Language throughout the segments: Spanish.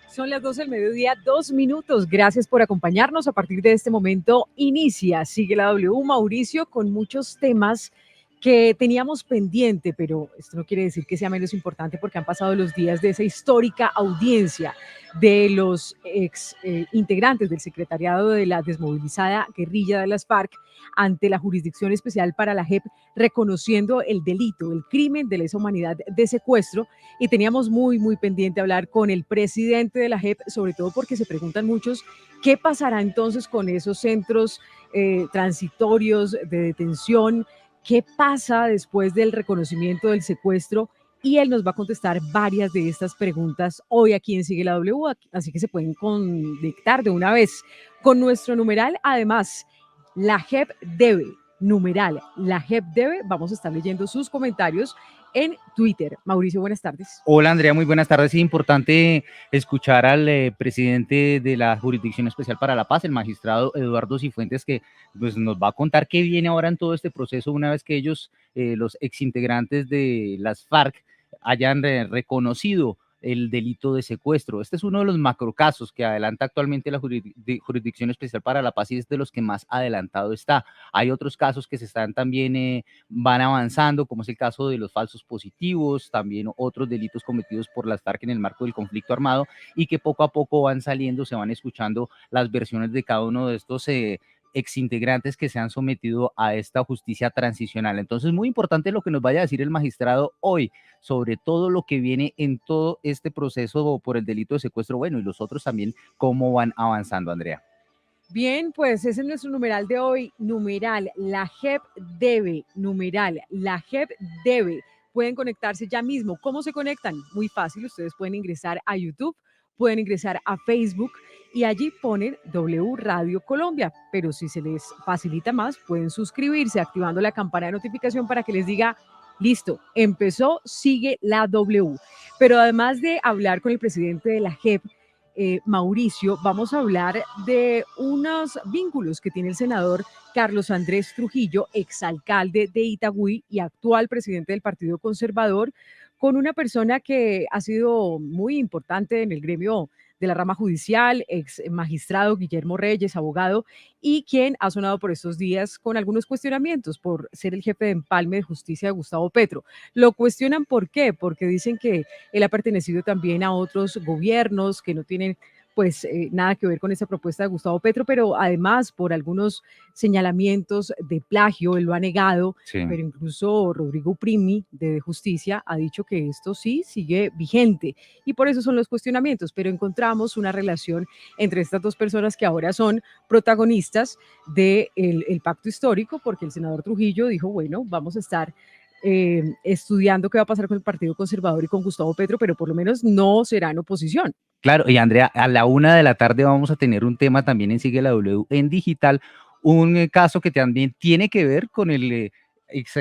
Son las 12 del mediodía, 2 minutos. Gracias por acompañarnos. A partir de este momento inicia Sigue la W, Mauricio, con muchos temas que teníamos pendiente, pero esto no quiere decir que sea menos importante porque han pasado los días de esa histórica audiencia de los ex integrantes del secretariado de la desmovilizada guerrilla de las FARC ante la Jurisdicción Especial para la JEP, reconociendo el delito, el crimen de lesa humanidad de secuestro. Y teníamos muy pendiente hablar con el presidente de la JEP, sobre todo porque se preguntan muchos qué pasará entonces con esos centros transitorios de detención, qué pasa después del reconocimiento del secuestro, y él nos va a contestar varias de estas preguntas hoy aquí en Sigue la W, así que se pueden conectar de una vez con nuestro numeral. Además, la JEP debe, numeral, la JEP debe, vamos a estar leyendo sus comentarios en Twitter. Mauricio, buenas tardes. Hola Andrea, muy buenas tardes. Es importante escuchar al presidente de la Jurisdicción Especial para la Paz, el magistrado Eduardo Cifuentes, que pues, nos va a contar qué viene ahora en todo este proceso una vez que ellos, los exintegrantes de las FARC, hayan reconocido el delito de secuestro. Este es uno de los macrocasos que adelanta actualmente la Jurisdicción Especial para la Paz y es de los que más adelantado está. Hay otros casos que se están también van avanzando, como es el caso de los falsos positivos, también otros delitos cometidos por las FARC en el marco del conflicto armado y que poco a poco van saliendo, se van escuchando las versiones de cada uno de estos exintegrantes que se han sometido a esta justicia transicional. Entonces, muy importante lo que nos vaya a decir el magistrado hoy sobre todo lo que viene en todo este proceso por el delito de secuestro, bueno, y los otros también, cómo van avanzando, Andrea. Bien, pues ese es nuestro numeral de hoy. Numeral, la JEP debe. Numeral, la JEP debe. Pueden conectarse ya mismo. ¿Cómo se conectan? Muy fácil. Ustedes pueden ingresar a YouTube, pueden ingresar a Facebook y allí ponen W Radio Colombia. Pero si se les facilita más, pueden suscribirse activando la campana de notificación para que les diga, listo, empezó, sigue la W. Pero además de hablar con el presidente de la JEP, Mauricio, vamos a hablar de unos vínculos que tiene el senador Carlos Andrés Trujillo, exalcalde de Itagüí y actual presidente del Partido Conservador, con una persona que ha sido muy importante en el gremio de la rama judicial, ex magistrado Guillermo Reyes, abogado, y quien ha sonado por estos días con algunos cuestionamientos por ser el jefe de empalme de justicia de Gustavo Petro. Lo cuestionan, ¿por qué? Porque dicen que él ha pertenecido también a otros gobiernos que no tienen pues nada que ver con esa propuesta de Gustavo Petro, pero además por algunos señalamientos de plagio, él lo ha negado, Sí. pero incluso Rodrigo Primi de Justicia ha dicho que esto sí sigue vigente y por eso son los cuestionamientos, pero encontramos una relación entre estas dos personas que ahora son protagonistas del el pacto histórico, porque el senador Trujillo dijo, bueno, vamos a estar estudiando qué va a pasar con el Partido Conservador y con Gustavo Petro, pero por lo menos no será en oposición. Claro, y Andrea, a la 1 de la tarde vamos a tener un tema también en Sigue la W en digital, un caso que también tiene que ver con el ex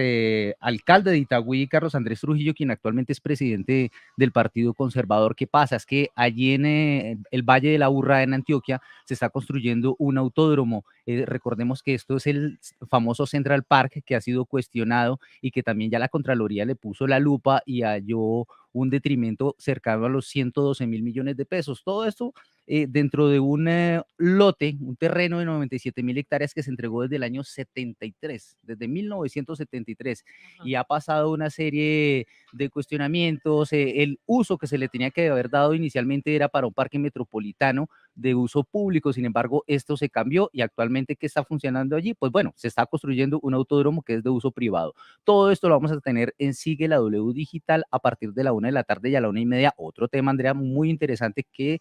alcalde de Itagüí, Carlos Andrés Trujillo, quien actualmente es presidente del Partido Conservador. ¿Qué pasa? Es que allí en el Valle de la Urra, en Antioquia, se está construyendo un autódromo. Recordemos que esto es el famoso Central Park que ha sido cuestionado y que también ya la Contraloría le puso la lupa y halló un detrimento cercano a los 112 mil millones de pesos. Todo esto dentro de un lote, un terreno de 97.000 hectáreas que se entregó desde el año 73, desde 1973, y ha pasado una serie de cuestionamientos. El uso que se le tenía que haber dado inicialmente era para un parque metropolitano de uso público, sin embargo, esto se cambió y actualmente, ¿qué está funcionando allí? Pues bueno, se está construyendo un autódromo que es de uso privado. Todo esto lo vamos a tener en Sigue la W Digital a partir de la 1 de la tarde y a la 1:30. Otro tema, Andrea, muy interesante que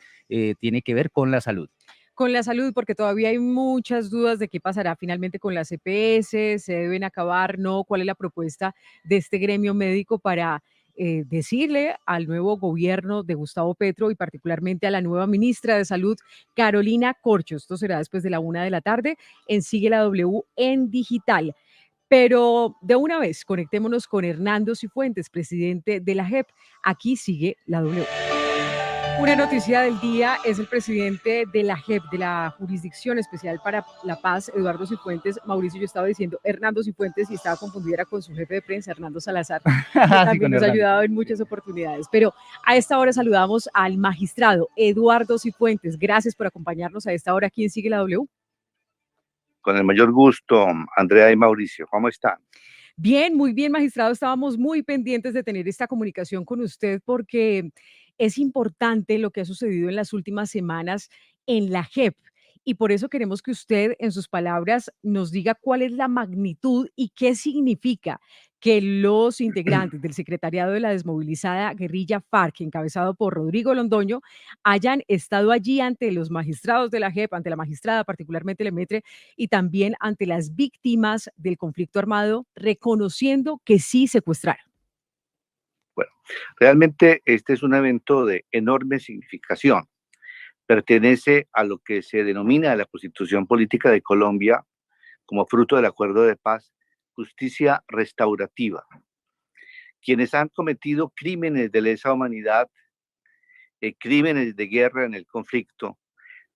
tiene que ver con la salud. Con la salud, porque todavía hay muchas dudas de qué pasará finalmente con las EPS, se deben acabar, no, cuál es la propuesta de este gremio médico para decirle al nuevo gobierno de Gustavo Petro y particularmente a la nueva ministra de Salud, Carolina Corcho. Esto será después de la 1 de la tarde en Sigue la W en digital. Pero de una vez, conectémonos con Hernando Cifuentes, presidente de la JEP. Aquí sigue la W. Una noticia del día es el presidente de la JEP, de la Jurisdicción Especial para la Paz, Eduardo Cifuentes. Mauricio, yo estaba diciendo Hernando Cifuentes y estaba confundida con su jefe de prensa, Hernando Salazar, que Sí, también con nos ha Hernando. ayudado en muchas oportunidades. Pero a esta hora saludamos al magistrado Eduardo Cifuentes. Gracias por acompañarnos a esta hora aquí en Sigue la W. Con el mayor gusto, Andrea y Mauricio, ¿cómo están? Bien, muy bien, magistrado. Estábamos muy pendientes de tener esta comunicación con usted porque es importante lo que ha sucedido en las últimas semanas en la JEP. Y por eso queremos que usted, en sus palabras, nos diga cuál es la magnitud y qué significa que los integrantes del secretariado de la desmovilizada guerrilla FARC, encabezado por Rodrigo Londoño, hayan estado allí ante los magistrados de la JEP, ante la magistrada, particularmente Lemetre, y también ante las víctimas del conflicto armado, reconociendo que sí secuestraron. Bueno, realmente este es un evento de enorme significación. Pertenece a lo que se denomina la Constitución Política de Colombia como fruto del acuerdo de paz, justicia restaurativa. Quienes han cometido crímenes de lesa humanidad, crímenes de guerra en el conflicto,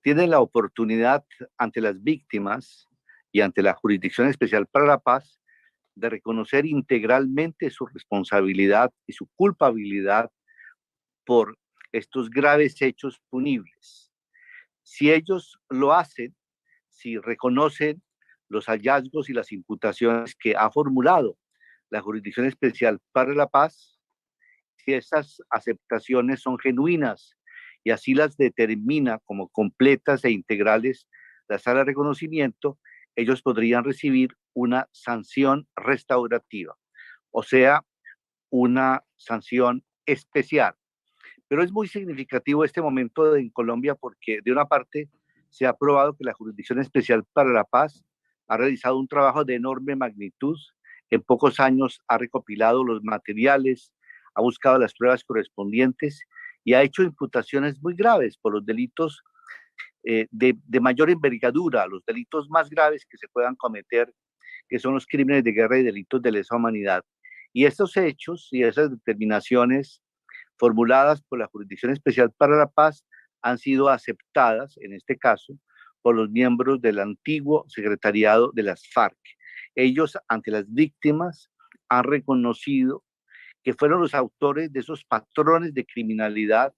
tienen la oportunidad ante las víctimas y ante la Jurisdicción Especial para la Paz de reconocer integralmente su responsabilidad y su culpabilidad por estos graves hechos punibles. Si ellos lo hacen, si reconocen los hallazgos y las imputaciones que ha formulado la Jurisdicción Especial para la Paz, si esas aceptaciones son genuinas y así las determina como completas e integrales la sala de reconocimiento, ellos podrían recibir una sanción restaurativa, o sea, una sanción especial. Pero es muy significativo este momento en Colombia porque, de una parte, se ha probado que la Jurisdicción Especial para la Paz ha realizado un trabajo de enorme magnitud. En pocos años ha recopilado los materiales, ha buscado las pruebas correspondientes y ha hecho imputaciones muy graves por los delitos de mayor envergadura, los delitos más graves que se puedan cometer, que son los crímenes de guerra y delitos de lesa humanidad. Y estos hechos y esas determinaciones formuladas por la Jurisdicción Especial para la Paz han sido aceptadas, en este caso, por los miembros del antiguo secretariado de las FARC. Ellos, ante las víctimas, han reconocido que fueron los autores de esos patrones de criminalidad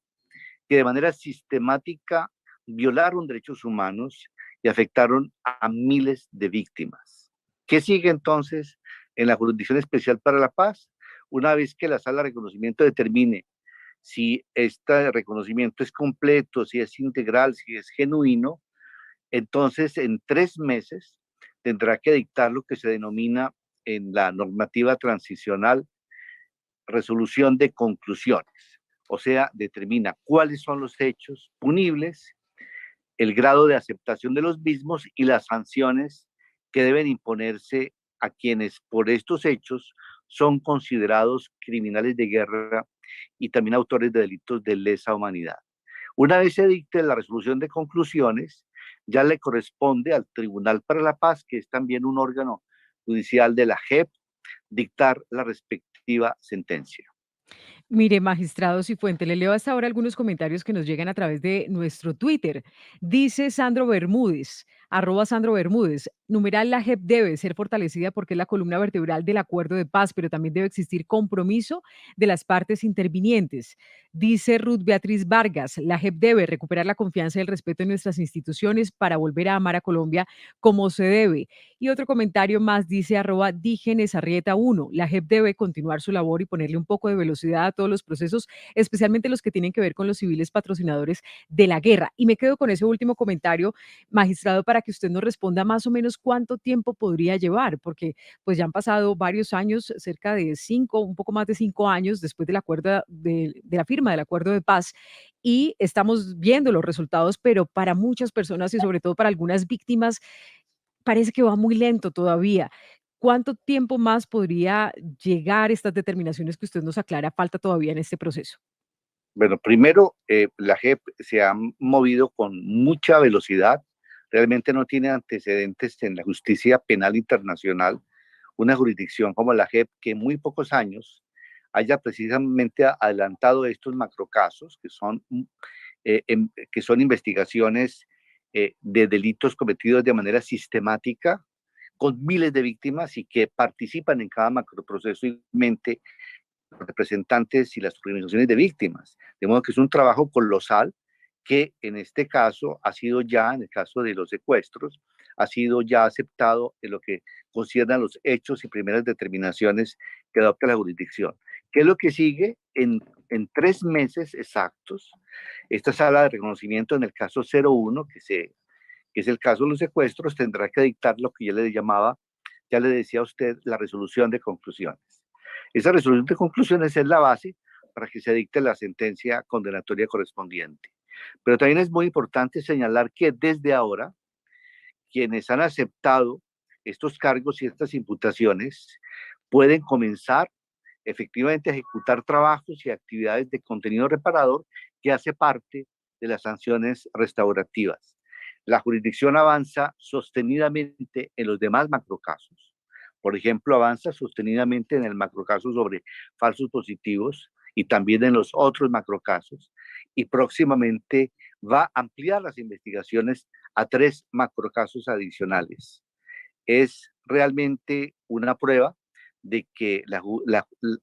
que de manera sistemática violaron derechos humanos y afectaron a miles de víctimas. ¿Qué sigue entonces en la Jurisdicción Especial para la Paz? Una vez que la sala de reconocimiento determine si este reconocimiento es completo, si es integral, si es genuino, entonces en 3 meses tendrá que dictar lo que se denomina en la normativa transicional resolución de conclusiones. O sea, determina cuáles son los hechos punibles, el grado de aceptación de los mismos y las sanciones que deben imponerse a quienes por estos hechos son considerados criminales de guerra y también autores de delitos de lesa humanidad. Una vez se dicte la resolución de conclusiones, ya le corresponde al Tribunal para la Paz, que es también un órgano judicial de la JEP, dictar la respectiva sentencia. Mire, magistrado Cifuente, le leo hasta ahora algunos comentarios que nos llegan a través de nuestro Twitter. Dice Sandro Bermúdez, @Sandro Bermúdez, numeral la JEP debe ser fortalecida porque es la columna vertebral del acuerdo de paz, pero también debe existir compromiso de las partes intervinientes. Dice Ruth Beatriz Vargas, la JEP debe recuperar la confianza y el respeto en nuestras instituciones para volver a amar a Colombia como se debe. Y otro comentario más dice @Dígenes Arrieta 1, la JEP debe continuar su labor y ponerle un poco de velocidad a todos los procesos, especialmente los que tienen que ver con los civiles patrocinadores de la guerra. Y me quedo con ese último comentario, magistrado, para que usted nos responda más o menos cuánto tiempo podría llevar, porque pues ya han pasado varios años, cerca de 5, un poco más de 5 años después del acuerdo de la firma del acuerdo de paz y estamos viendo los resultados, pero para muchas personas y sobre todo para algunas víctimas parece que va muy lento todavía. ¿Cuánto tiempo más podría llegar estas determinaciones que usted nos aclara falta todavía en este proceso? Bueno, primero, la JEP se ha movido con mucha velocidad, realmente no tiene antecedentes en la justicia penal internacional, una jurisdicción como la JEP que en muy pocos años haya precisamente adelantado estos macrocasos, que son investigaciones de delitos cometidos de manera sistemática, con miles de víctimas y que participan en cada macroproceso igualmente los representantes y las organizaciones de víctimas. De modo que es un trabajo colosal que en este caso ha sido ya, en el caso de los secuestros, ha sido ya aceptado en lo que concierne a los hechos y primeras determinaciones que adopta la jurisdicción. ¿Qué es lo que sigue? En 3 meses exactos, esta sala de reconocimiento en el caso 01, que es el caso de los secuestros, tendrá que dictar lo que ya le decía a usted, la resolución de conclusiones. Esa resolución de conclusiones es la base para que se dicte la sentencia condenatoria correspondiente. Pero también es muy importante señalar que desde ahora, quienes han aceptado estos cargos y estas imputaciones pueden comenzar efectivamente a ejecutar trabajos y actividades de contenido reparador que hace parte de las sanciones restaurativas. La jurisdicción avanza sostenidamente en los demás macrocasos. Por ejemplo, avanza sostenidamente en el macrocaso sobre falsos positivos y también en los otros macrocasos. Y próximamente va a ampliar las investigaciones a 3 macrocasos adicionales. Es realmente una prueba de que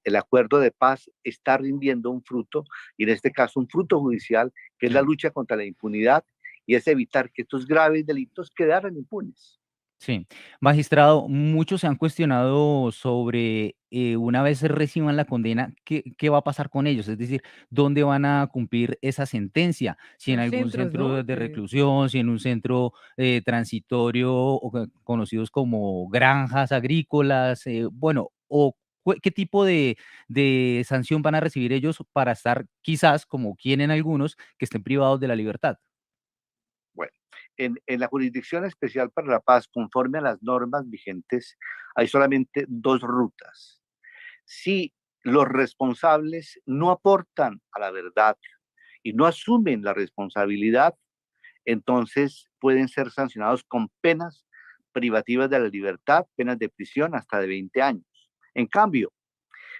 el acuerdo de paz está rindiendo un fruto, y en este caso un fruto judicial, que es la Sí. lucha contra la impunidad y es evitar que estos graves delitos quedaran impunes. Sí, magistrado, muchos se han cuestionado sobre una vez reciban la condena, ¿qué va a pasar con ellos? Es decir, ¿dónde van a cumplir esa sentencia? Si en Los algún centros, ¿no? centro de reclusión, si en un centro transitorio, conocidos como granjas agrícolas, bueno, o qué tipo de sanción van a recibir ellos para estar quizás, como quieren algunos, que estén privados de la libertad. Bueno, en la Jurisdicción Especial para la Paz, conforme a las normas vigentes, hay solamente 2 rutas. Si los responsables no aportan a la verdad y no asumen la responsabilidad, entonces pueden ser sancionados con penas privativas de la libertad, penas de prisión hasta de 20 años. En cambio,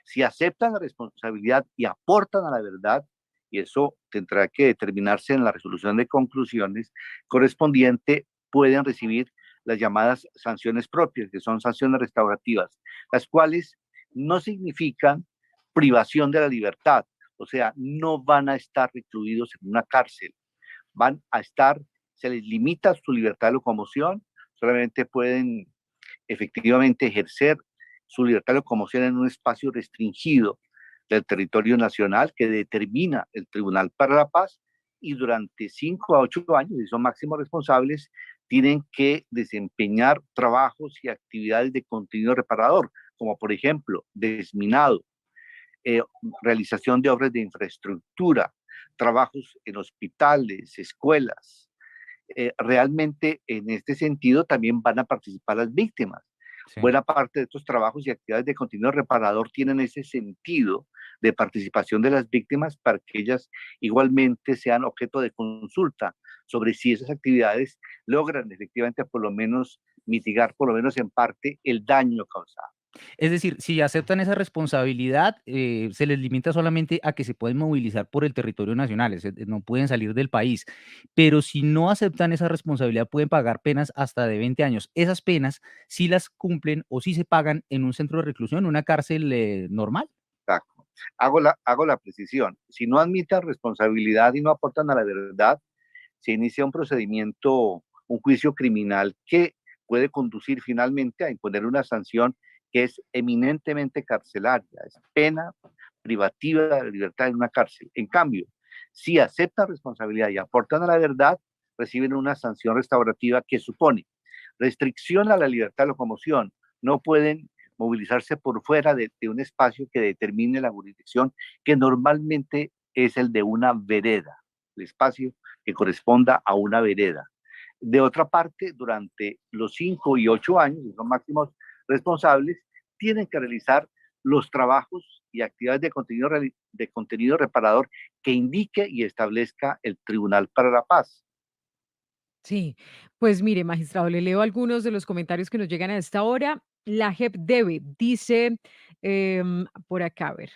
si aceptan la responsabilidad y aportan a la verdad, y eso tendrá que determinarse en la resolución de conclusiones correspondiente, pueden recibir las llamadas sanciones propias, que son sanciones restaurativas, las cuales no significan privación de la libertad, o sea, no van a estar recluidos en una cárcel, van a estar, se les limita su libertad de locomoción, solamente pueden efectivamente ejercer su libertad de locomoción en un espacio restringido del territorio nacional que determina el Tribunal para la Paz, y durante 5 a 8 años, y son máximos responsables, tienen que desempeñar trabajos y actividades de contenido reparador, como por ejemplo desminado, eh, realización de obras de infraestructura, trabajos en hospitales, escuelas. Realmente en este sentido también van a participar las víctimas. Sí. Buena parte de estos trabajos y actividades de contenido reparador tienen ese sentido de participación de las víctimas para que ellas igualmente sean objeto de consulta sobre si esas actividades logran efectivamente por lo menos mitigar, por lo menos en parte, el daño causado. Es decir, si aceptan esa responsabilidad, se les limita solamente a que se pueden movilizar por el territorio nacional, no pueden salir del país. Pero si no aceptan esa responsabilidad, pueden pagar penas hasta de 20 años. Esas penas sí las cumplen o sí se pagan en un centro de reclusión, una cárcel normal. Exacto. Hago la precisión. Si no admiten responsabilidad y no aportan a la verdad, se inicia un procedimiento, un juicio criminal que puede conducir finalmente a imponer una sanción que es eminentemente carcelaria, es pena privativa de la libertad en una cárcel. En cambio, si aceptan responsabilidad y aportan a la verdad, reciben una sanción restaurativa que supone restricción a la libertad de locomoción. No pueden movilizarse por fuera de un espacio que determine la jurisdicción, que normalmente es el de una vereda, el espacio que corresponda a una vereda. De otra parte, durante los 5 y 8 años, que son máximos responsables, tienen que realizar los trabajos y actividades de contenido reparador que indique y establezca el Tribunal para la Paz. Sí, pues mire, magistrado, le leo algunos de los comentarios que nos llegan a esta hora. La JEP debe, dice por acá, a ver.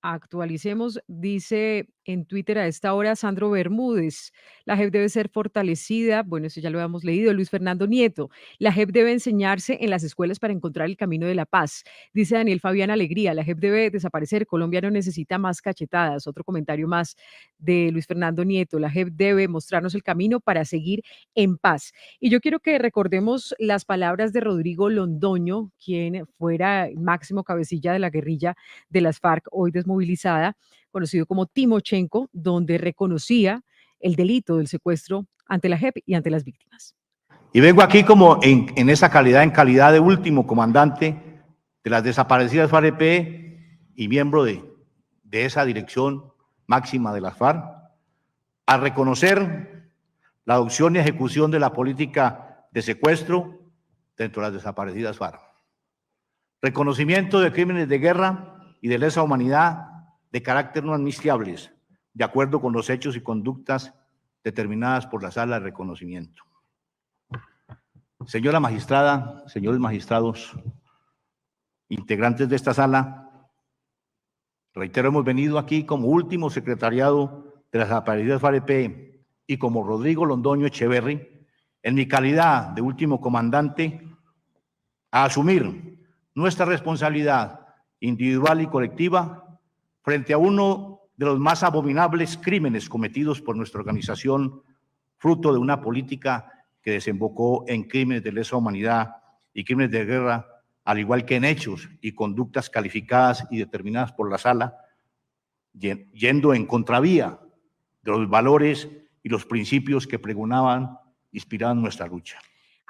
Actualicemos, dice en Twitter a esta hora Sandro Bermúdez. La JEP debe ser fortalecida. Bueno, eso ya lo habíamos leído. Luis Fernando Nieto. La JEP debe enseñarse en las escuelas para encontrar el camino de la paz. Dice Daniel Fabián Alegría. La JEP debe desaparecer. Colombia no necesita más cachetadas. Otro comentario más de Luis Fernando Nieto. La JEP debe mostrarnos el camino para seguir en paz. Y yo quiero que recordemos las palabras de Rodrigo Londoño, quien fuera máximo cabecilla de la guerrilla de las FARC, hoy desmovilizada, conocido como Timochenko, donde reconocía el delito del secuestro ante la JEP y ante las víctimas. Y vengo aquí como en esa calidad, en calidad de último comandante de las desaparecidas FARC-EP y miembro de esa dirección máxima de las FARC, a reconocer la adopción y ejecución de la política de secuestro dentro de las desaparecidas FARC. Reconocimiento de crímenes de guerra y de lesa humanidad de carácter no admisibles, de acuerdo con los hechos y conductas determinadas por la Sala de Reconocimiento. Señora magistrada, señores magistrados, integrantes de esta sala, reitero, hemos venido aquí como último secretariado de las desaparecidas FARC-EP y como Rodrigo Londoño Echeverry, en mi calidad de último comandante, a asumir nuestra responsabilidad individual y colectiva frente a uno de los más abominables crímenes cometidos por nuestra organización, fruto de una política que desembocó en crímenes de lesa humanidad y crímenes de guerra, al igual que en hechos y conductas calificadas y determinadas por la Sala, yendo en contravía de los valores y los principios que pregonaban, inspiraban nuestra lucha.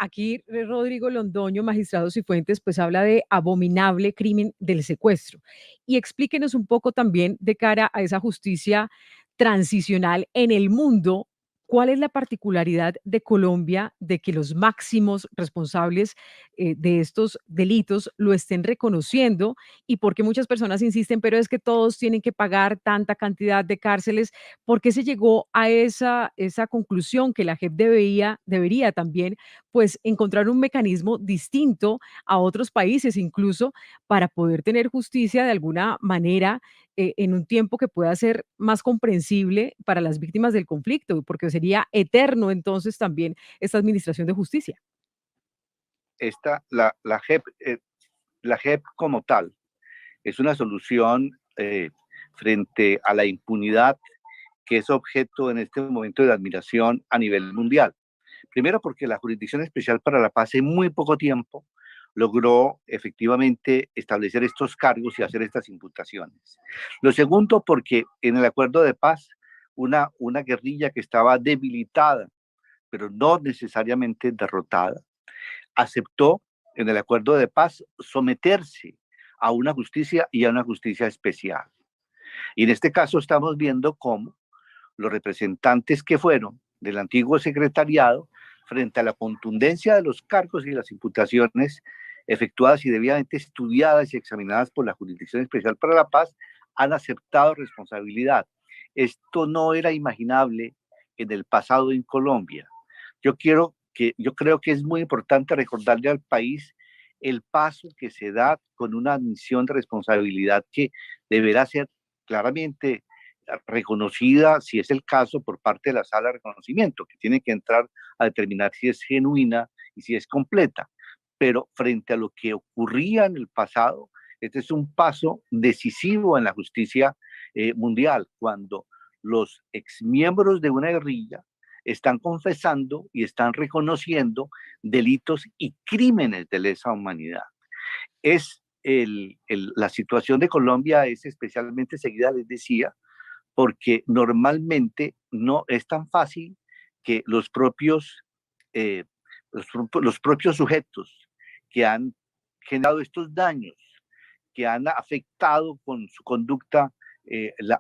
Aquí Rodrigo Londoño, Magistrados y Fuentes, pues habla de abominable crimen del secuestro. Y explíquenos un poco también de cara a esa justicia transicional en el mundo. ¿Cuál es la particularidad de Colombia de que los máximos responsables de estos delitos lo estén reconociendo? Y por qué muchas personas insisten, pero es que todos tienen que pagar tanta cantidad de cárceles. ¿Por qué se llegó a esa conclusión que la JEP debería también pues encontrar un mecanismo distinto a otros países, incluso para poder tener justicia de alguna manera en un tiempo que pueda ser más comprensible para las víctimas del conflicto, porque sería eterno entonces también esta administración de justicia? La JEP como tal es una solución frente a la impunidad que es objeto en este momento de admiración a nivel mundial. Primero porque la Jurisdicción Especial para la Paz en muy poco tiempo logró efectivamente establecer estos cargos y hacer estas imputaciones. Lo segundo porque en el acuerdo de paz, una guerrilla que estaba debilitada, pero no necesariamente derrotada, aceptó en el acuerdo de paz someterse a una justicia y a una justicia especial. Y en este caso estamos viendo cómo los representantes que fueron del antiguo secretariado, frente a la contundencia de los cargos y las imputaciones efectuadas y debidamente estudiadas y examinadas por la Jurisdicción Especial para la Paz, han aceptado responsabilidad. Esto no era imaginable en el pasado en Colombia. Yo creo que es muy importante recordarle al país el paso que se da con una admisión de responsabilidad que deberá ser claramente reconocida, si es el caso, por parte de la Sala de Reconocimiento, que tiene que entrar a determinar si es genuina y si es completa. Pero frente a lo que ocurría en el pasado, este es un paso decisivo en la justicia mundial, cuando los exmiembros de una guerrilla están confesando y están reconociendo delitos y crímenes de lesa humanidad. La situación de Colombia es especialmente seguida, les decía, porque normalmente no es tan fácil que los propios sujetos que han generado estos daños, que han afectado con su conducta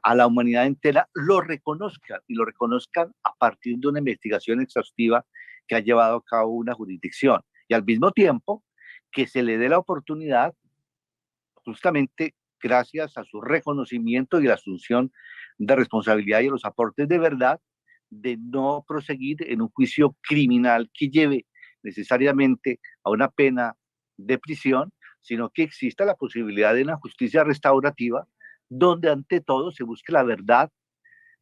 a la humanidad entera, lo reconozcan y lo reconozcan a partir de una investigación exhaustiva que ha llevado a cabo una jurisdicción. Y al mismo tiempo que se le dé la oportunidad, justamente gracias a su reconocimiento y la asunción de responsabilidad y a los aportes de verdad, de no proseguir en un juicio criminal que lleve necesariamente a una pena de prisión, sino que exista la posibilidad de una justicia restaurativa donde ante todo se busque la verdad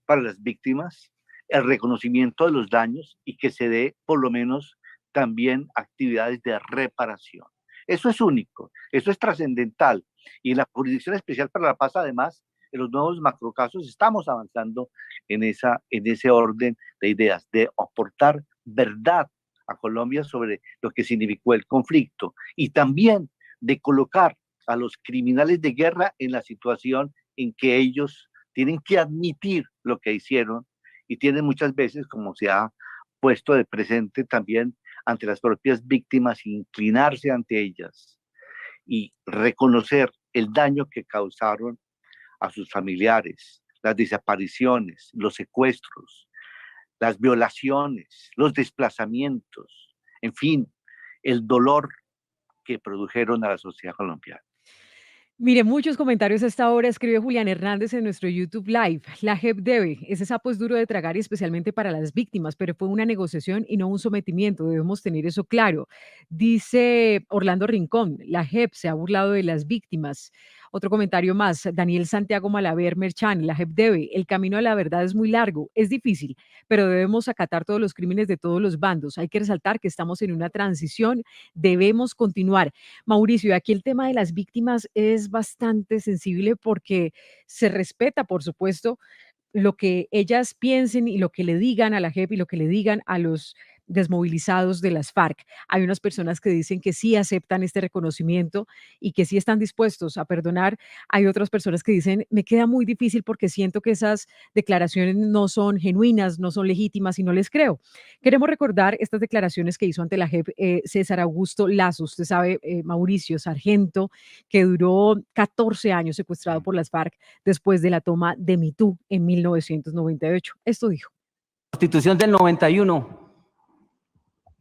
para las víctimas, el reconocimiento de los daños y que se dé por lo menos también actividades de reparación. Eso es único, eso es trascendental. Y en la Jurisdicción Especial para la Paz, además, en los nuevos macrocasos, estamos avanzando en ese orden de ideas, de aportar verdad a Colombia sobre lo que significó el conflicto y también de colocar a los criminales de guerra en la situación en que ellos tienen que admitir lo que hicieron y tienen muchas veces, como se ha puesto de presente también ante las propias víctimas, inclinarse ante ellas y reconocer el daño que causaron a sus familiares, las desapariciones, los secuestros, las violaciones, los desplazamientos, en fin, el dolor que produjeron a la sociedad colombiana. Mire, muchos comentarios a esta hora, escribe Julián Hernández en nuestro YouTube Live. La JEP debe, ese sapo es duro de tragar y especialmente para las víctimas, pero fue una negociación y no un sometimiento, debemos tener eso claro. Dice Orlando Rincón, la JEP se ha burlado de las víctimas. Otro comentario más, Daniel Santiago Malaver Merchan, la JEP debe, el camino a la verdad es muy largo, es difícil, pero debemos acatar todos los crímenes de todos los bandos. Hay que resaltar que estamos en una transición, debemos continuar. Mauricio, aquí el tema de las víctimas es bastante sensible porque se respeta, por supuesto, lo que ellas piensen y lo que le digan a la JEP y lo que le digan a los desmovilizados de las FARC. Hay unas personas que dicen que sí aceptan este reconocimiento y que sí están dispuestos a perdonar. Hay otras personas que dicen, me queda muy difícil porque siento que esas declaraciones no son genuinas, no son legítimas y no les creo. Queremos recordar estas declaraciones que hizo ante la JEP César Augusto Lazo, usted sabe, Mauricio, sargento, que duró 14 años secuestrado por las FARC después de la toma de Mitú en 1998. Esto dijo. Constitución del 91,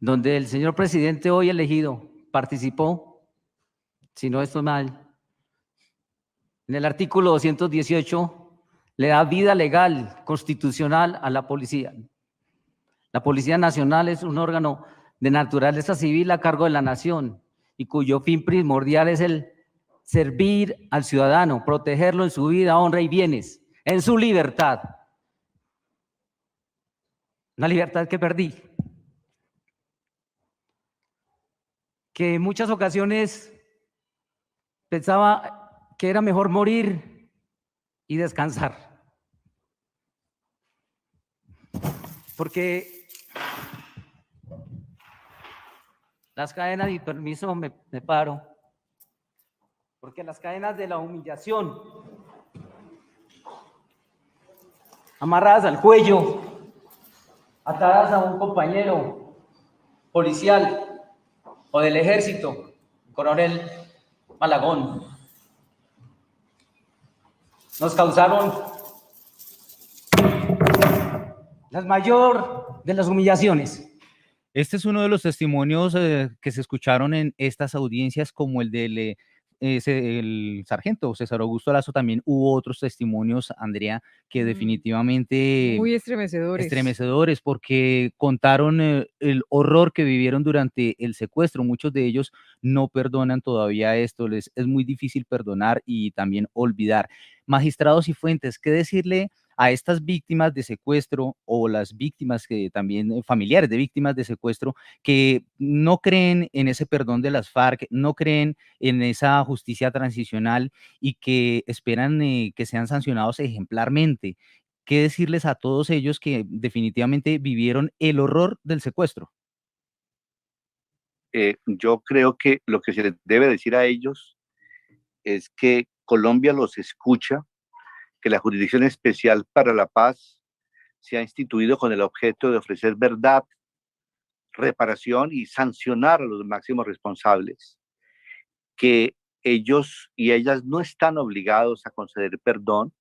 donde el señor presidente hoy elegido participó, si no estoy mal, en el artículo 218 le da vida legal, constitucional a la policía. La Policía Nacional es un órgano de naturaleza civil a cargo de la nación y cuyo fin primordial es el servir al ciudadano, protegerlo en su vida, honra y bienes, en su libertad. Una libertad que perdí. Que en muchas ocasiones pensaba que era mejor morir y descansar. Porque las cadenas, y permiso, me paro, porque las cadenas de la humillación, amarradas al cuello, atadas a un compañero policial o del ejército, coronel Malagón, nos causaron la mayor de las humillaciones. Este es uno de los testimonios que se escucharon en estas audiencias, como el del el sargento César Augusto Lazo. También hubo otros testimonios, Andrea, que definitivamente muy estremecedores, porque contaron el horror que vivieron durante el secuestro. Muchos de ellos no perdonan todavía esto, es muy difícil perdonar y también olvidar. Magistrados y Fuentes, ¿qué decirle a estas víctimas de secuestro o las víctimas que también, familiares de víctimas de secuestro, que no creen en ese perdón de las FARC, no creen en esa justicia transicional y que esperan que sean sancionados ejemplarmente? ¿Qué decirles a todos ellos que definitivamente vivieron el horror del secuestro? Yo creo que lo que se les debe decir a ellos es que Colombia los escucha, que la Jurisdicción Especial para la Paz se ha instituido con el objeto de ofrecer verdad, reparación y sancionar a los máximos responsables, que ellos y ellas no están obligados a conceder perdón.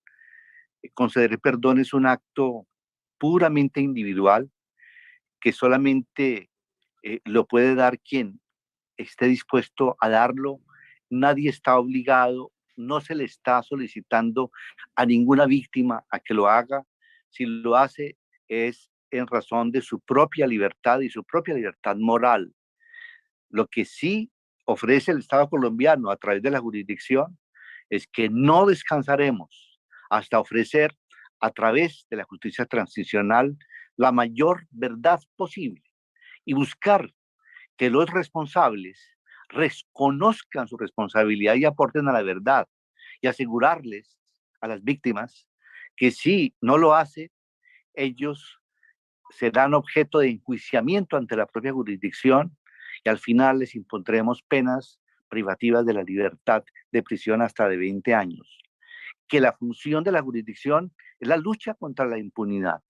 Conceder perdón es un acto puramente individual que solamente lo puede dar quien esté dispuesto a darlo. Nadie está obligado, no se le está solicitando a ninguna víctima a que lo haga. Si lo hace es en razón de su propia libertad y su propia libertad moral. Lo que sí ofrece el Estado colombiano a través de la jurisdicción es que no descansaremos hasta ofrecer a través de la justicia transicional la mayor verdad posible y buscar que los responsables reconozcan su responsabilidad y aporten a la verdad y asegurarles a las víctimas que si no lo hace, ellos serán objeto de enjuiciamiento ante la propia jurisdicción y al final les impondremos penas privativas de la libertad de prisión hasta de 20 años. Que la función de la jurisdicción es la lucha contra la impunidad,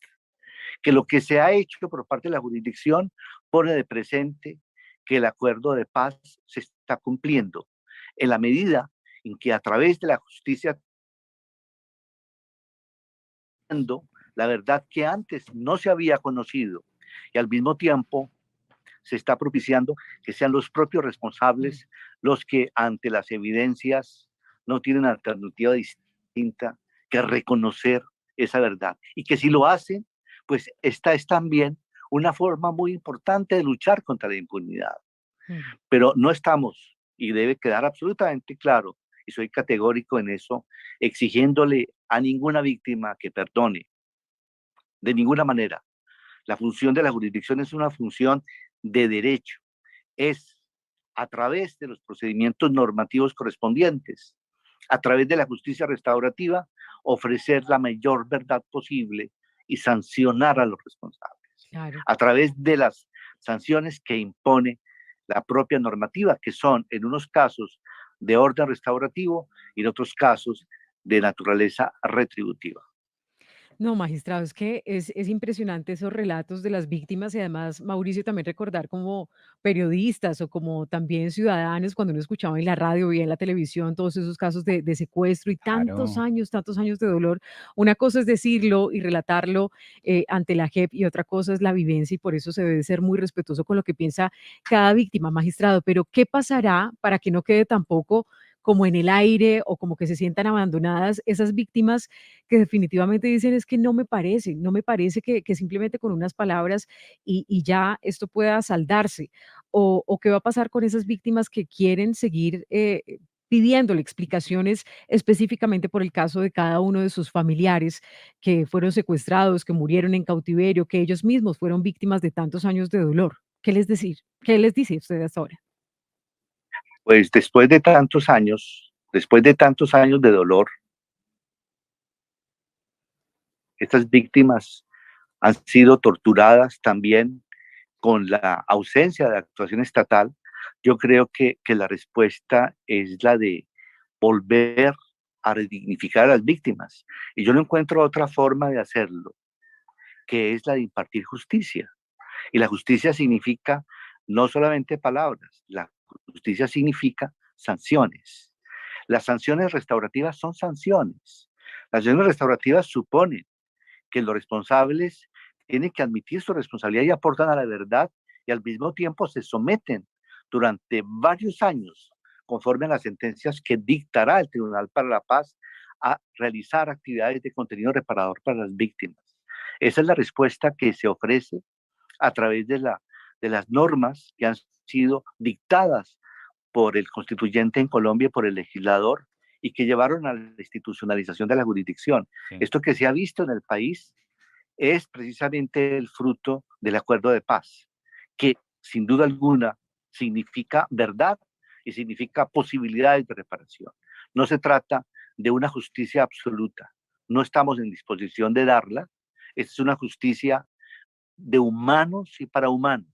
que lo que se ha hecho por parte de la jurisdicción pone de presente que el acuerdo de paz se está cumpliendo en la medida en que a través de la justicia la verdad que antes no se había conocido y al mismo tiempo se está propiciando que sean los propios responsables los que ante las evidencias no tienen alternativa distinta que reconocer esa verdad y que si lo hacen, pues esta es también una forma muy importante de luchar contra la impunidad. Pero no estamos, y debe quedar absolutamente claro, y soy categórico en eso, exigiéndole a ninguna víctima que perdone, de ninguna manera. La función de la jurisdicción es una función de derecho, es a través de los procedimientos normativos correspondientes, a través de la justicia restaurativa, ofrecer la mayor verdad posible y sancionar a los responsables, Claro. a través de las sanciones que impone la propia normativa, que son en unos casos de orden restaurativo y en otros casos de naturaleza retributiva. No, magistrado, es que es impresionante esos relatos de las víctimas y además, Mauricio, también recordar como periodistas o como también ciudadanos cuando uno escuchaba en la radio, veía en la televisión todos esos casos de secuestro y Claro. tantos años de dolor. Una cosa es decirlo y relatarlo ante la JEP y otra cosa es la vivencia y por eso se debe ser muy respetuoso con lo que piensa cada víctima, magistrado. Pero, ¿qué pasará para que no quede tampoco como en el aire o como que se sientan abandonadas esas víctimas que definitivamente dicen es que no me parece que simplemente con unas palabras y ya esto pueda saldarse? O qué va a pasar con esas víctimas que quieren seguir pidiéndole explicaciones específicamente por el caso de cada uno de sus familiares que fueron secuestrados, que murieron en cautiverio, que ellos mismos fueron víctimas de tantos años de dolor. ¿Qué les decir? ¿Qué les dice usted hasta ahora? Pues después de tantos años de dolor, estas víctimas han sido torturadas también con la ausencia de actuación estatal. Yo creo que la respuesta es la de volver a redignificar a las víctimas. Y yo no encuentro otra forma de hacerlo, que es la de impartir justicia. Y la justicia significa no solamente palabras, la justicia significa sanciones. Las sanciones restaurativas son sanciones. Las sanciones restaurativas suponen que los responsables tienen que admitir su responsabilidad y aportan a la verdad y al mismo tiempo se someten durante varios años, conforme a las sentencias que dictará el Tribunal para la Paz, a realizar actividades de contenido reparador para las víctimas. Esa es la respuesta que se ofrece a través de las normas que han sido dictadas por el constituyente en Colombia y por el legislador y que llevaron a la institucionalización de la jurisdicción. Sí. Esto que se ha visto en el país es precisamente el fruto del acuerdo de paz, que sin duda alguna significa verdad y significa posibilidades de reparación. No se trata de una justicia absoluta, no estamos en disposición de darla, es una justicia de humanos y para humanos.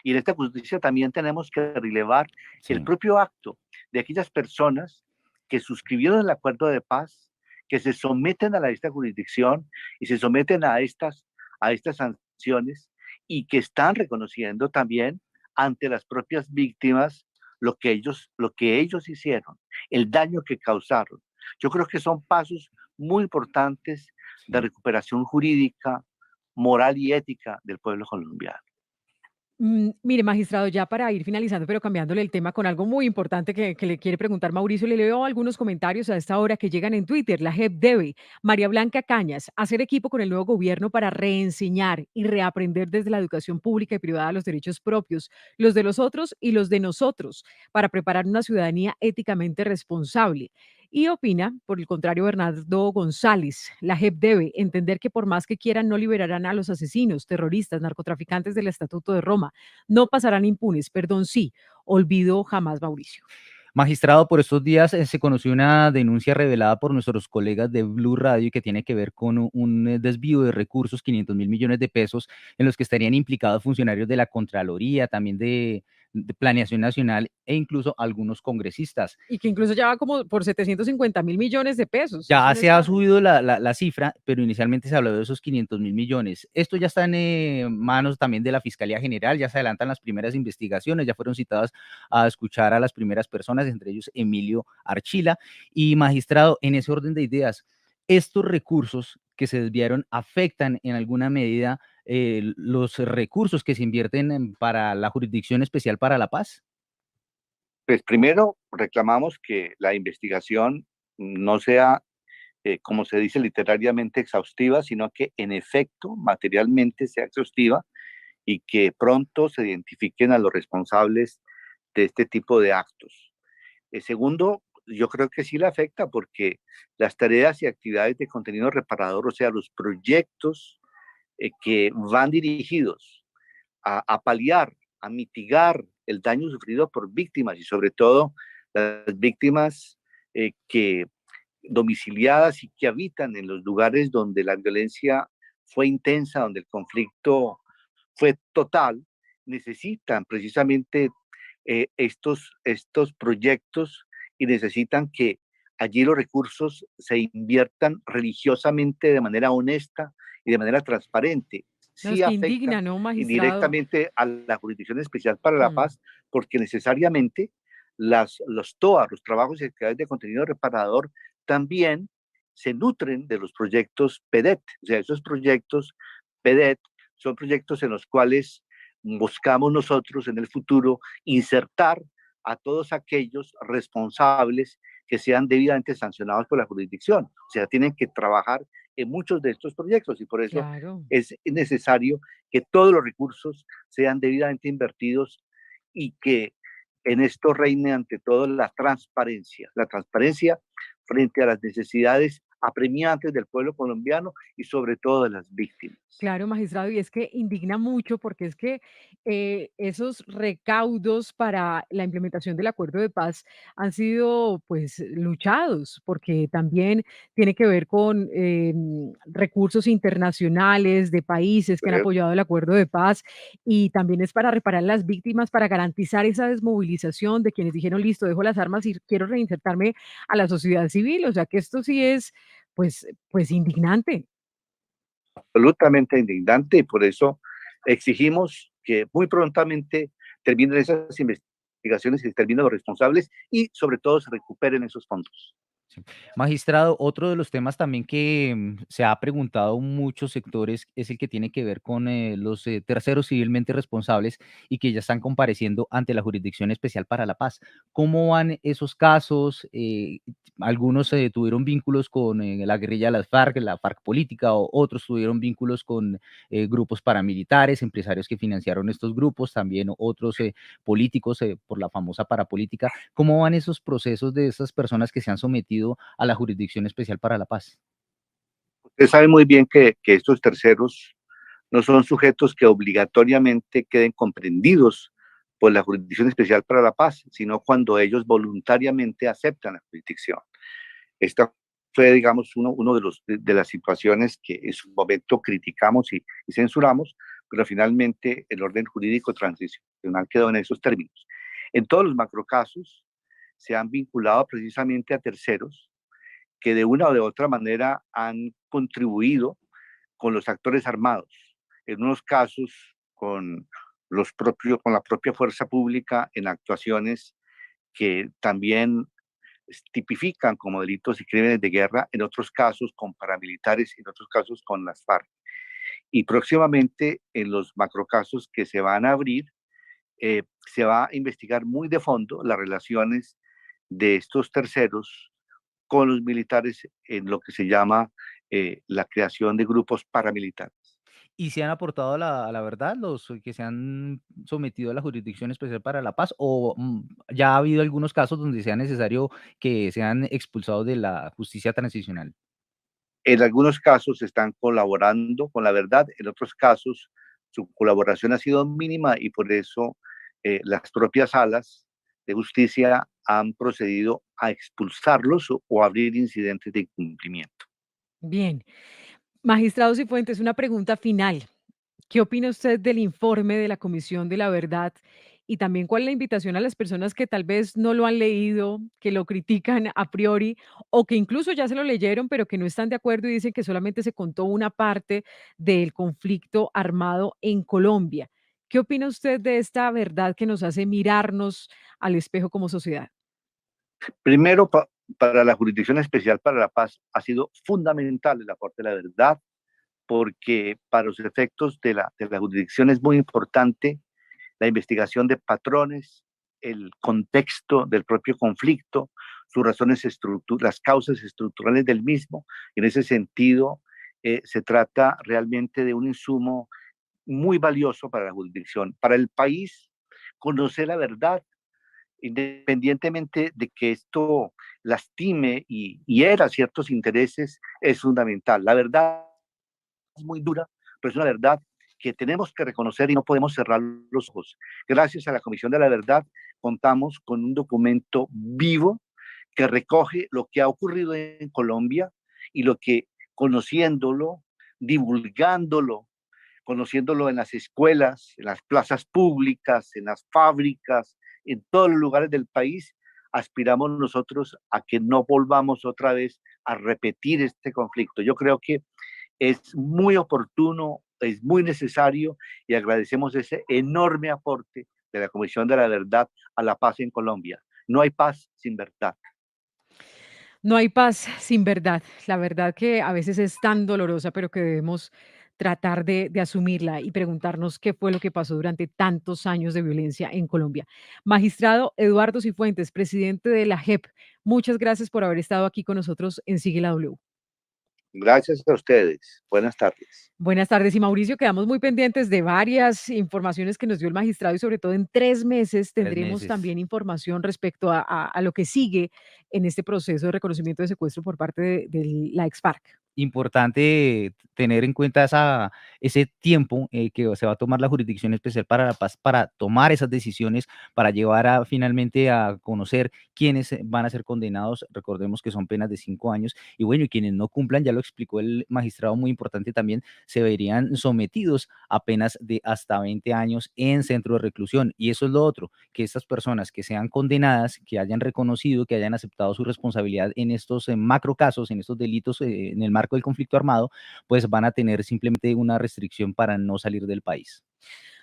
Y en esta justicia también tenemos que relevar el Sí. propio acto de aquellas personas que suscribieron el acuerdo de paz, que se someten a esta jurisdicción y se someten a estas sanciones y que están reconociendo también ante las propias víctimas lo que ellos hicieron, el daño que causaron. Yo creo que son pasos muy importantes de Sí. recuperación jurídica, moral y ética del pueblo colombiano. Mire, magistrado, ya para ir finalizando, pero cambiándole el tema con algo muy importante que le quiere preguntar Mauricio, le leo algunos comentarios a esta hora que llegan en Twitter. La JEP debe, María Blanca Cañas, hacer equipo con el nuevo gobierno para reenseñar y reaprender desde la educación pública y privada los derechos propios, los de los otros y los de nosotros, para preparar una ciudadanía éticamente responsable. Y opina, por el contrario, Bernardo González, la JEP debe entender que por más que quieran no liberarán a los asesinos, terroristas, narcotraficantes del Estatuto de Roma. No pasarán impunes, perdón, sí, olvido jamás, Mauricio. Magistrado, por estos días se conoció una denuncia revelada por nuestros colegas de Blue Radio y que tiene que ver con un desvío de recursos, 500.000 millones de pesos, en los que estarían implicados funcionarios de la Contraloría, también de Planeación Nacional e incluso algunos congresistas. Y que incluso ya va como por 750.000 millones de pesos. Es Ya un se ha escándalo. subido la cifra, pero inicialmente se habló de esos 500.000 millones. Esto ya está en manos también de la Fiscalía General, ya se adelantan las primeras investigaciones, ya fueron citadas a escuchar a las primeras personas, entre ellos Emilio Archila. Y magistrado, en ese orden de ideas, ¿estos recursos que se desviaron afectan en alguna medida los recursos que se invierten para la Jurisdicción Especial para la Paz? Pues primero reclamamos que la investigación no sea, como se dice literariamente, exhaustiva, sino que en efecto, materialmente sea exhaustiva y que pronto se identifiquen a los responsables de este tipo de actos. Segundo, yo creo que sí le afecta porque las tareas y actividades de contenido reparador, o sea, los proyectos que van dirigidos a paliar, a mitigar el daño sufrido por víctimas y sobre todo las víctimas que domiciliadas y que habitan en los lugares donde la violencia fue intensa, donde el conflicto fue total, necesitan precisamente estos proyectos y necesitan que allí los recursos se inviertan religiosamente de manera honesta y de manera transparente. No, es Sí que indigna, afectan ¿no, magistrado? indirectamente a la Jurisdicción Especial para la Mm. Paz porque necesariamente los TOA, los trabajos y actividades de contenido reparador, también se nutren de los proyectos PEDET. O sea, esos proyectos PEDET son proyectos en los cuales buscamos nosotros en el futuro insertar a todos aquellos responsables que sean debidamente sancionados por la jurisdicción. O sea, tienen que trabajar en muchos de estos proyectos y por eso Claro. es necesario que todos los recursos sean debidamente invertidos y que en esto reine ante todo la transparencia frente a las necesidades apremiantes del pueblo colombiano y sobre todo de las víctimas. Claro, magistrado, y es que indigna mucho porque es que esos recaudos para la implementación del acuerdo de paz han sido pues luchados porque también tiene que ver con recursos internacionales de países que han apoyado el acuerdo de paz y también es para reparar las víctimas, para garantizar esa desmovilización de quienes dijeron, listo, dejo las armas y quiero reinsertarme a la sociedad civil. O sea que esto sí es pues indignante. Absolutamente indignante y por eso exigimos que muy prontamente terminen esas investigaciones y terminen los responsables y sobre todo se recuperen esos fondos. Sí. Magistrado, otro de los temas también que se ha preguntado muchos sectores es el que tiene que ver con los terceros civilmente responsables y que ya están compareciendo ante la Jurisdicción Especial para la Paz. ¿Cómo van esos casos? Algunos tuvieron vínculos con la guerrilla de las FARC, la FARC política, o otros tuvieron vínculos con grupos paramilitares, empresarios que financiaron estos grupos, también otros políticos por la famosa parapolítica. ¿Cómo van esos procesos de esas personas que se han sometido a la Jurisdicción Especial para la Paz? Usted sabe muy bien que estos terceros no son sujetos que obligatoriamente queden comprendidos por la Jurisdicción Especial para la Paz, sino cuando ellos voluntariamente aceptan la jurisdicción. Esta fue, digamos, uno de las situaciones que en su momento criticamos y censuramos, pero finalmente el orden jurídico transicional quedó en esos términos. En todos los macrocasos se han vinculado precisamente a terceros que de una o de otra manera han contribuido con los actores armados, en unos casos con la propia fuerza pública en actuaciones que también tipifican como delitos y crímenes de guerra, en otros casos con paramilitares, en otros casos con las FARC. Y próximamente en los macrocasos que se van a abrir, se va a investigar muy de fondo las relaciones de estos terceros con los militares en lo que se llama la creación de grupos paramilitares. ¿Y se han aportado a la verdad los que se han sometido a la Jurisdicción Especial para la Paz? ¿O ya ha habido algunos casos donde sea necesario que sean expulsados de la justicia transicional? En algunos casos están colaborando con la verdad, en otros casos su colaboración ha sido mínima y por eso las propias salas de justicia han procedido a expulsarlos o abrir incidentes de incumplimiento. Bien. Magistrado Cifuentes, una pregunta final. ¿Qué opina usted del informe de la Comisión de la Verdad? Y también, ¿cuál es la invitación a las personas que tal vez no lo han leído, que lo critican a priori o que incluso ya se lo leyeron, pero que no están de acuerdo y dicen que solamente se contó una parte del conflicto armado en Colombia? ¿Qué opina usted de esta verdad que nos hace mirarnos al espejo como sociedad? Primero, para la Jurisdicción Especial para la Paz ha sido fundamental el aporte de la verdad, porque para los efectos de la jurisdicción es muy importante la investigación de patrones, el contexto del propio conflicto, sus razones las causas estructurales del mismo. En ese sentido, se trata realmente de un insumo muy valioso para la jurisdicción, para el país. Conocer la verdad, independientemente de que esto lastime y hiera ciertos intereses, es fundamental. La verdad es muy dura, pero es una verdad que tenemos que reconocer y no podemos cerrar los ojos. Gracias a la Comisión de la Verdad, contamos con un documento vivo que recoge lo que ha ocurrido en Colombia y lo que, conociéndolo, divulgándolo, conociéndolo en las escuelas, en las plazas públicas, en las fábricas, en todos los lugares del país, aspiramos nosotros a que no volvamos otra vez a repetir este conflicto. Yo creo que es muy oportuno, es muy necesario y agradecemos ese enorme aporte de la Comisión de la Verdad a la paz en Colombia. No hay paz sin verdad. No hay paz sin verdad. La verdad que a veces es tan dolorosa, pero que debemos tratar de asumirla y preguntarnos qué fue lo que pasó durante tantos años de violencia en Colombia. Magistrado Eduardo Cifuentes, presidente de la JEP, muchas gracias por haber estado aquí con nosotros en Sigue la W. Gracias a ustedes. Buenas tardes. Buenas tardes. Y Mauricio, quedamos muy pendientes de varias informaciones que nos dio el magistrado y sobre todo en 3 meses 3 meses. tendremos también información respecto a lo que sigue en este proceso de reconocimiento de secuestro por parte de la ex-FARC. Importante tener en cuenta ese tiempo que se va a tomar la Jurisdicción Especial para la Paz para tomar esas decisiones, para llevar finalmente a conocer quiénes van a ser condenados. Recordemos que son penas de 5 años y bueno, y quienes no cumplan, ya lo explicó el magistrado, muy importante también, se verían sometidos a penas de hasta 20 años en centro de reclusión. Y eso es lo otro, que estas personas que sean condenadas, que hayan reconocido, que hayan aceptado su responsabilidad en estos macro casos, en estos delitos en el marco del conflicto armado, pues van a tener simplemente una restricción para no salir del país.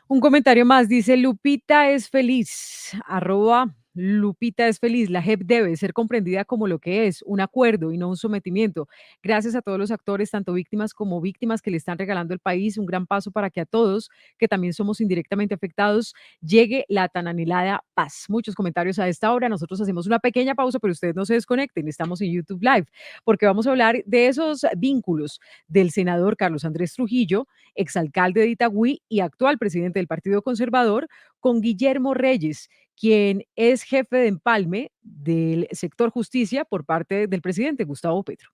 Un comentario más, dice Lupita es feliz, arroba Lupita es feliz. La JEP debe ser comprendida como lo que es, un acuerdo y no un sometimiento. Gracias a todos los actores, tanto víctimas como víctimas que le están regalando al país, un gran paso para que a todos, que también somos indirectamente afectados, llegue la tan anhelada paz. Muchos comentarios a esta hora. Nosotros hacemos una pequeña pausa, pero ustedes no se desconecten. Estamos en YouTube Live porque vamos a hablar de esos vínculos del senador Carlos Andrés Trujillo, exalcalde de Itagüí y actual presidente del Partido Conservador, con Guillermo Reyes, quien es jefe de empalme del sector justicia por parte del presidente Gustavo Petro.